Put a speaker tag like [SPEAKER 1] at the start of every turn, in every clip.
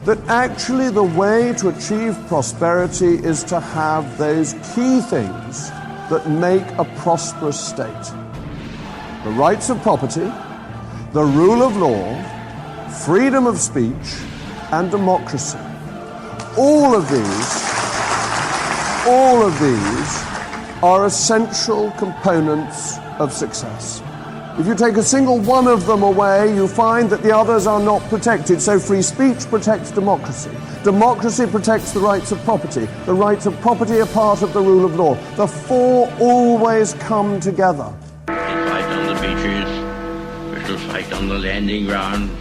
[SPEAKER 1] that actually the way to achieve prosperity is to have those key things that make a prosperous state. The rights of property, the rule of law, freedom of speech, and democracy. All of these are essential components of success. If you take a single one of them away, you find that the others are not protected. So free speech protects democracy. Democracy protects the rights of property. The rights of property are part of the rule of law. The four always come together.
[SPEAKER 2] We shall fight on the beaches. We shall fight on the landing grounds.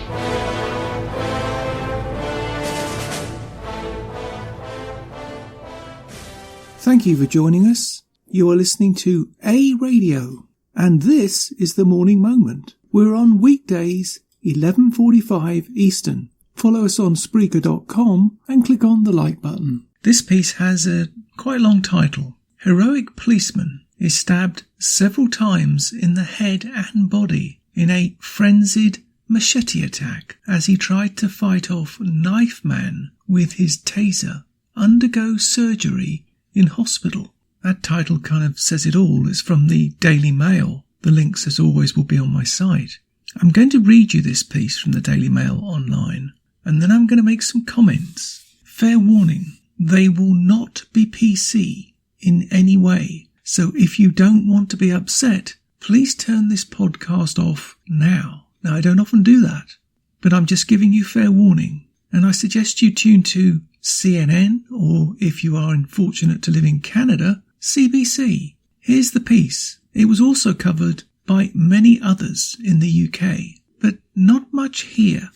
[SPEAKER 3] Thank you for joining us. You are listening to A Radio. And this is The Morning Moment. We're on weekdays, 11:45 Eastern. Follow us on Spreaker.com and click on the like button. This piece has a quite long title. Heroic policeman is stabbed several times in the head and body in a frenzied machete attack as he tried to fight off Knife Man with his taser. Undergo surgery in hospital. That title kind of says it all. It's from the Daily Mail. The links, as always, will be on my site. I'm going to read you this piece from the Daily Mail online, and then I'm going to make some comments. Fair warning, they will not be PC in any way. So if you don't want to be upset, please turn this podcast off now. Now, I don't often do that, but I'm just giving you fair warning. And I suggest you tune to CNN, or if you are unfortunate to live in Canada, CBC. Here's the piece. It was also covered by many others in the UK, but not much here.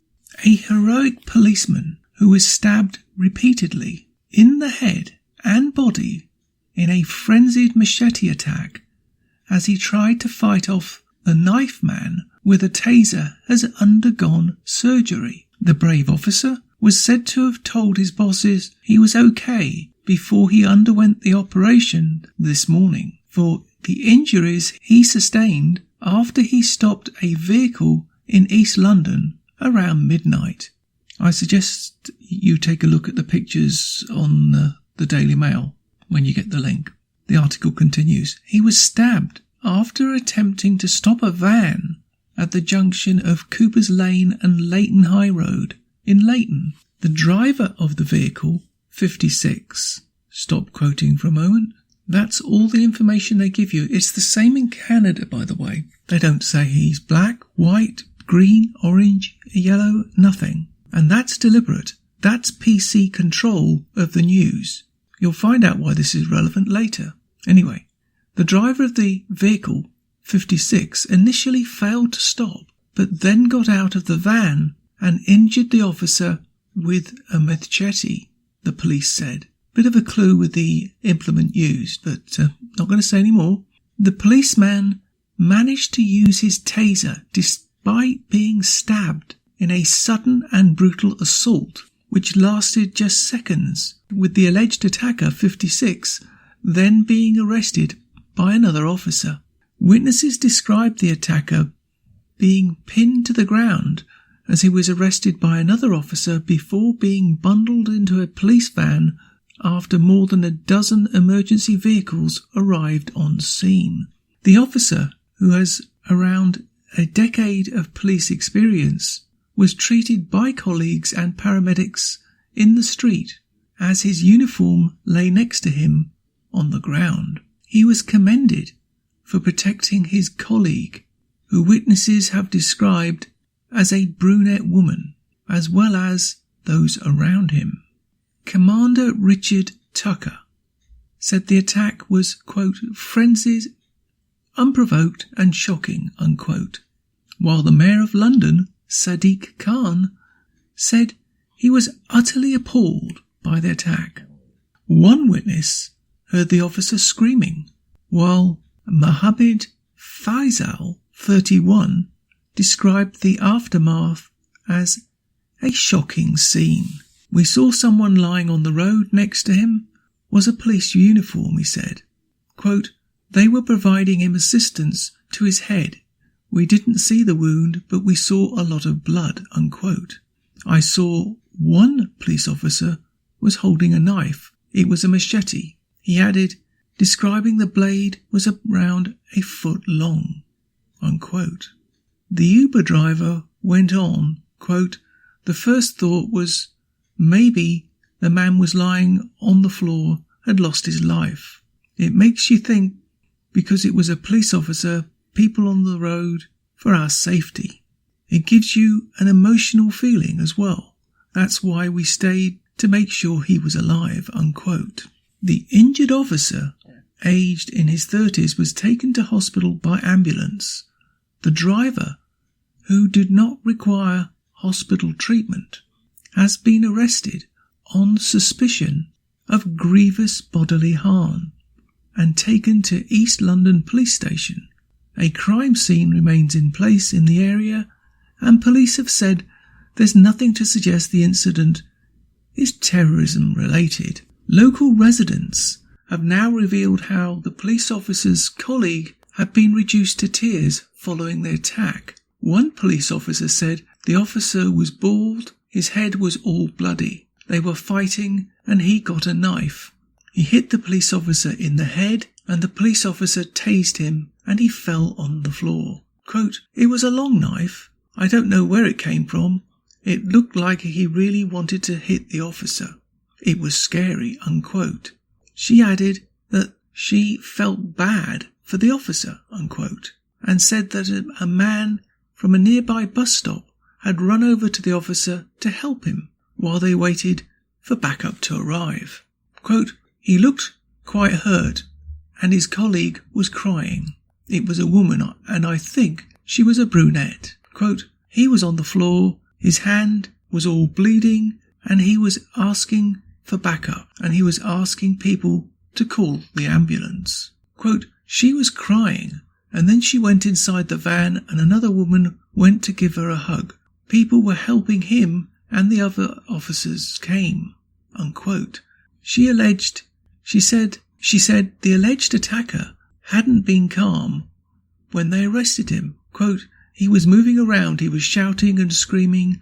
[SPEAKER 3] A heroic policeman who was stabbed repeatedly in the head and body in a frenzied machete attack as he tried to fight off the Knife Man with a taser has undergone surgery. The brave officer was said to have told his bosses he was okay before he underwent the operation this morning for the injuries he sustained after he stopped a vehicle in East London around midnight. I suggest you take a look at the pictures on the Daily Mail when you get the link. The article continues. He was stabbed after attempting to stop a van at the junction of Cooper's Lane and Leighton High Road in Leighton. The driver of the vehicle, 56. Stop quoting for a moment. That's all the information they give you. It's the same in Canada, by the way. They don't say he's black, white, green, orange, yellow, nothing. And that's deliberate. That's PC control of the news. You'll find out why this is relevant later. Anyway, the driver of the vehicle, 56, initially failed to stop, but then got out of the van and injured the officer with a machete, the police said. Bit of a clue with the implement used, but not going to say any more. The policeman managed to use his taser despite being stabbed in a sudden and brutal assault, which lasted just seconds, with the alleged attacker, 56, then being arrested by another officer. Witnesses described the attacker being pinned to the ground as he was arrested by another officer before being bundled into a police van after more than a dozen emergency vehicles arrived on scene. The officer, who has around a decade of police experience, was treated by colleagues and paramedics in the street as his uniform lay next to him on the ground. He was commended for protecting his colleague, who witnesses have described as a brunette woman, as well as those around him. Commander Richard Tucker said the attack was, quote, frenzied, unprovoked and shocking, unquote, while the Mayor of London, Sadiq Khan, said he was utterly appalled by the attack. One witness heard the officer screaming, while Mohammed Faisal, 31, described the aftermath as a shocking scene. We saw someone lying on the road next to him. Was a police uniform, he said. Quote, they were providing him assistance to his head. We didn't see the wound, but we saw a lot of blood, unquote. I saw one police officer was holding a knife. It was a machete. He added, describing the blade was around a foot long, unquote. The Uber driver went on, quote, the first thought was maybe the man was lying on the floor, had lost his life. It makes you think because it was a police officer, people on the road for our safety. It gives you an emotional feeling as well. That's why we stayed to make sure he was alive, unquote. The injured officer, aged in his 30s, was taken to hospital by ambulance. The driver, who did not require hospital treatment, has been arrested on suspicion of grievous bodily harm and taken to East London Police Station. A crime scene remains in place in the area, and police have said there's nothing to suggest the incident is terrorism related. Local residents have now revealed how the police officer's colleague had been reduced to tears following the attack. One police officer said the officer was bald, his head was all bloody. They were fighting and he got a knife. He hit the police officer in the head and the police officer tased him and he fell on the floor. Quote, it was a long knife. I don't know where it came from. It looked like he really wanted to hit the officer. It was scary, unquote. She added that she felt bad for the officer, unquote, and said that a man from a nearby bus stop had run over to the officer to help him while they waited for backup to arrive. Quote, he looked quite hurt and his colleague was crying. It was a woman and I think she was a brunette. Quote, he was on the floor, his hand was all bleeding and he was asking for backup and he was asking people to call the ambulance. Quote, she was crying and then she went inside the van and another woman went to give her a hug. People were helping him and the other officers came, unquote. She said the alleged attacker hadn't been calm when they arrested him. Quote, he was moving around, he was shouting and screaming,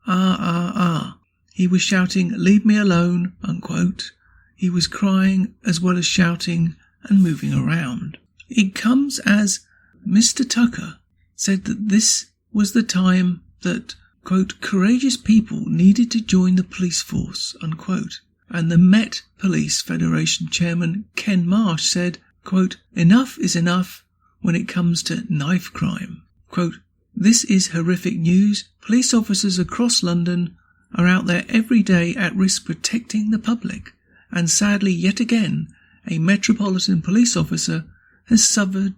[SPEAKER 3] ah, ah, ah. He was shouting, leave me alone, unquote. He was crying as well as shouting and moving around. It comes as Mr. Tucker said that this was the time that, quote, courageous people needed to join the police force, unquote. And the Met Police Federation chairman Ken Marsh said, quote, enough is enough when it comes to knife crime. Quote, this is horrific news. Police officers across London are out there every day at risk protecting the public. And sadly, yet again, a Metropolitan Police officer has suffered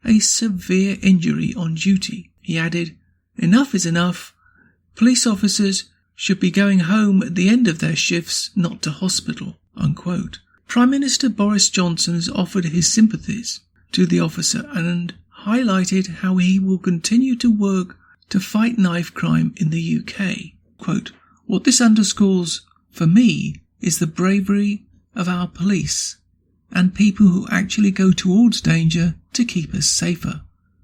[SPEAKER 3] a severe injury on duty. He added, enough is enough. Police officers should be going home at the end of their shifts, not to hospital, unquote. Prime Minister Boris Johnson has offered his sympathies to the officer and highlighted how he will continue to work to fight knife crime in the UK. Quote, what this underscores for me is the bravery of our police and people who actually go towards danger to keep us safer,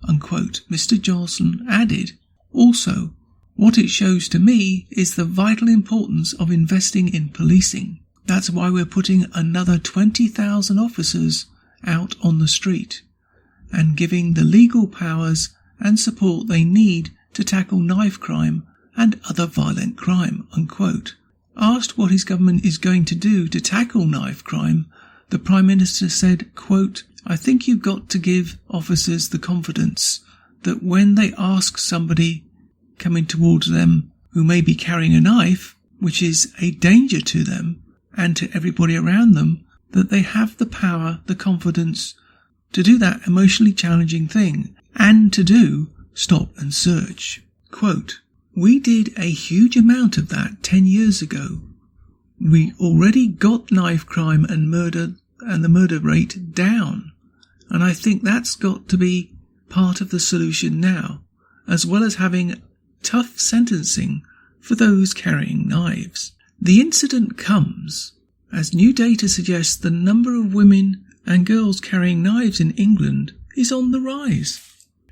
[SPEAKER 3] unquote. Mr. Johnson added, also, what it shows to me is the vital importance of investing in policing. That's why we're putting another 20,000 officers out on the street and giving the legal powers and support they need to tackle knife crime and other violent crime, unquote. Asked what his government is going to do to tackle knife crime, the Prime Minister said, quote, I think you've got to give officers the confidence that when they ask somebody coming towards them who may be carrying a knife, which is a danger to them and to everybody around them, that they have the power, the confidence to do that emotionally challenging thing and to do stop and search. Quote, we did a huge amount of that 10 years ago. We already got knife crime and murder and the murder rate down. And I think that's got to be part of the solution now, as well as having tough sentencing for those carrying knives. The incident comes as new data suggests the number of women and girls carrying knives in England is on the rise.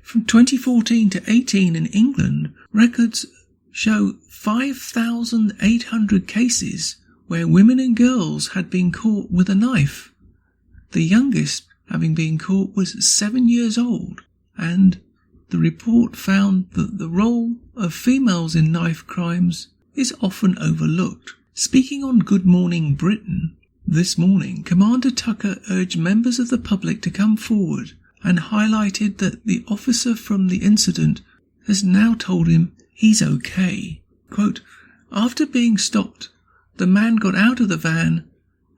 [SPEAKER 3] From 2014 to 18 in England, records show 5,800 cases where women and girls had been caught with a knife. The youngest having been caught was 7 years old, and the report found that the role of females in knife crimes is often overlooked. Speaking on Good Morning Britain this morning, Commander Tucker urged members of the public to come forward and highlighted that the officer from the incident has now told him he's okay. Quote, "After being stopped, the man got out of the van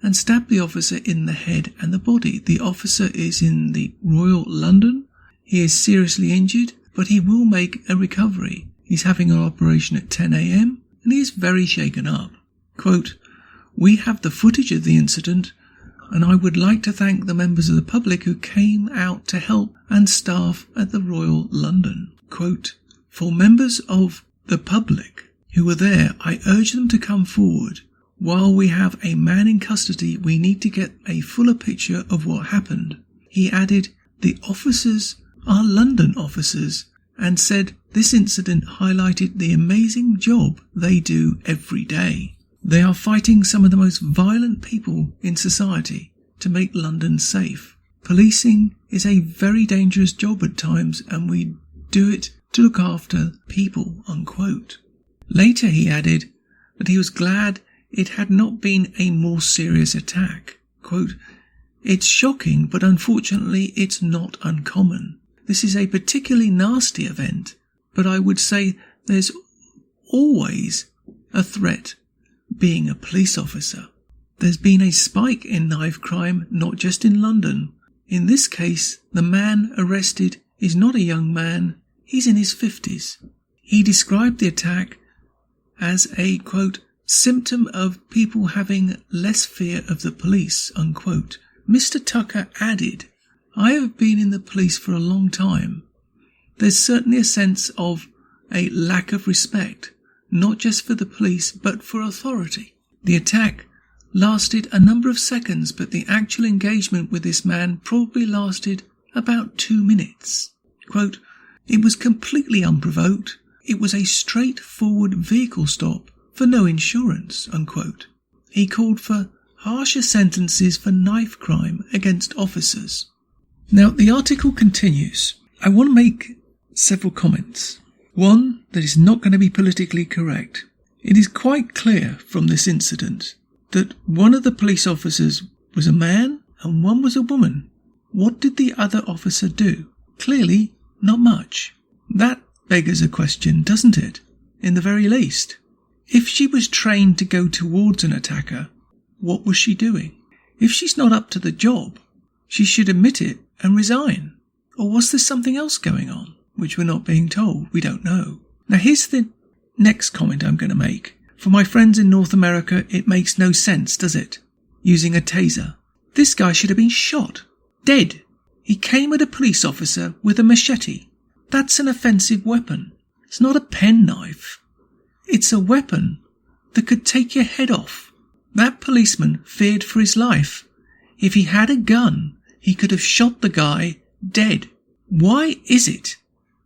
[SPEAKER 3] and stabbed the officer in the head and the body. The officer is in the Royal London. He is seriously injured, but he will make a recovery. He's having an operation at 10 a.m. and he is very shaken up." Quote, "We have the footage of the incident, and I would like to thank the members of the public who came out to help and staff at the Royal London." Quote, "For members of the public who were there, I urge them to come forward. While we have a man in custody, we need to get a fuller picture of what happened." He added, "The officers are London officers," and said this incident highlighted the amazing job they do every day. They are fighting some of the most violent people in society to make London safe. Policing is a very dangerous job at times, and we do it to look after people, unquote. Later he added that he was glad it had not been a more serious attack. Quote, "It's shocking, but unfortunately it's not uncommon. This is a particularly nasty event, but I would say there's always a threat being a police officer. There's been a spike in knife crime, not just in London. In this case, the man arrested is not a young man, he's in his 50s. He described the attack as a, quote, symptom of people having less fear of the police, unquote. Mr. Tucker added, "I have been in the police for a long time. There's certainly a sense of a lack of respect, not just for the police, but for authority. The attack lasted a number of seconds, but the actual engagement with this man probably lasted about 2 minutes. Quote, "It was completely unprovoked. It was a straightforward vehicle stop for no insurance," unquote. He called for harsher sentences for knife crime against officers. Now, the article continues. I want to make several comments. One, that is not going to be politically correct. It is quite clear from this incident that one of the police officers was a man and one was a woman. What did the other officer do? Clearly, not much. That beggars a question, doesn't it? In the very least. If she was trained to go towards an attacker, what was she doing? If she's not up to the job, she should admit it and resign. Or was there something else going on, which we're not being told? We don't know. Now here's the next comment I'm going to make. For my friends in North America, it makes no sense, does it? Using a taser. This guy should have been shot. Dead. He came at a police officer with a machete. That's an offensive weapon. It's not a penknife. It's a weapon that could take your head off. That policeman feared for his life. If he had a gun, he could have shot the guy dead. Why is it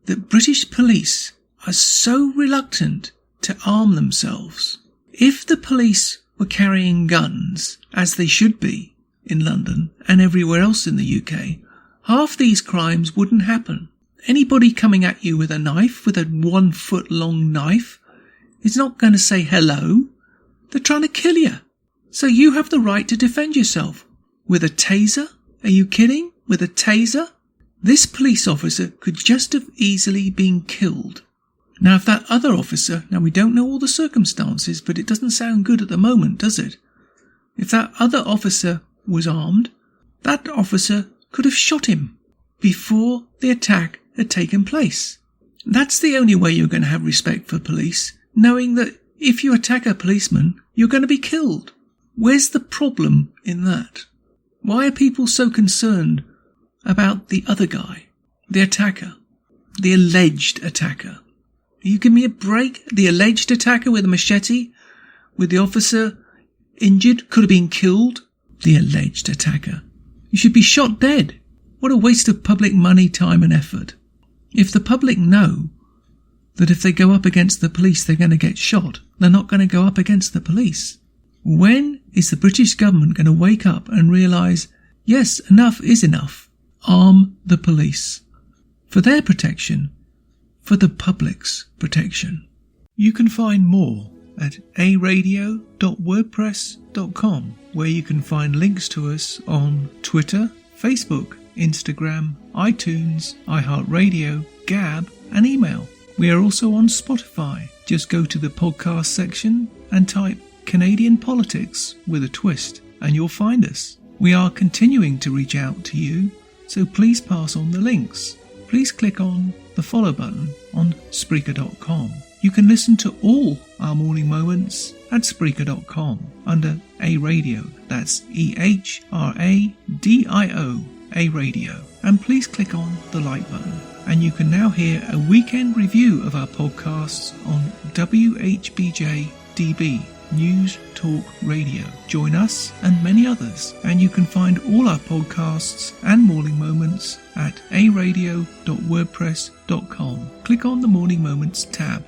[SPEAKER 3] that British police are so reluctant to arm themselves? If the police were carrying guns, as they should be in London and everywhere else in the UK, half these crimes wouldn't happen. Anybody coming at you with a knife, with a 1 foot long knife, is not going to say hello. They're trying to kill you. So you have the right to defend yourself. With a taser? Are you kidding? With a taser? This police officer could just have easily been killed. Now if that other officer, now we don't know all the circumstances, but it doesn't sound good at the moment, does it? If that other officer was armed, that officer could have shot him before the attack had taken place. That's the only way you're going to have respect for police, knowing that if you attack a policeman, you're going to be killed. Where's the problem in that? Why are people so concerned about the other guy, the attacker, the alleged attacker? You give me a break? The alleged attacker with a machete, with the officer injured, could have been killed. The alleged attacker. You should be shot dead. What a waste of public money, time and effort. If the public know that if they go up against the police they're going to get shot, they're not going to go up against the police. When is the British government going to wake up and realise, yes, enough is enough? Arm the police. For their protection, for the public's protection. You can find more at aradio.wordpress.com, where you can find links to us on Twitter, Facebook, Instagram, iTunes, iHeartRadio, Gab and email. We are also on Spotify. Just go to the podcast section and type Canadian Politics with a twist and you'll find us. We are continuing to reach out to you, so please pass on the links. Please click on the follow button on Spreaker.com. You can listen to all our morning moments at Spreaker.com under A Radio. That's EHRADIO, A Radio. And please click on the like button. And you can now hear a weekend review of our podcasts on WHBJ DB, News Talk Radio. Join us and many others. And you can find all our podcasts and morning moments at aradio.wordpress.com. Click on the Morning Moments tab.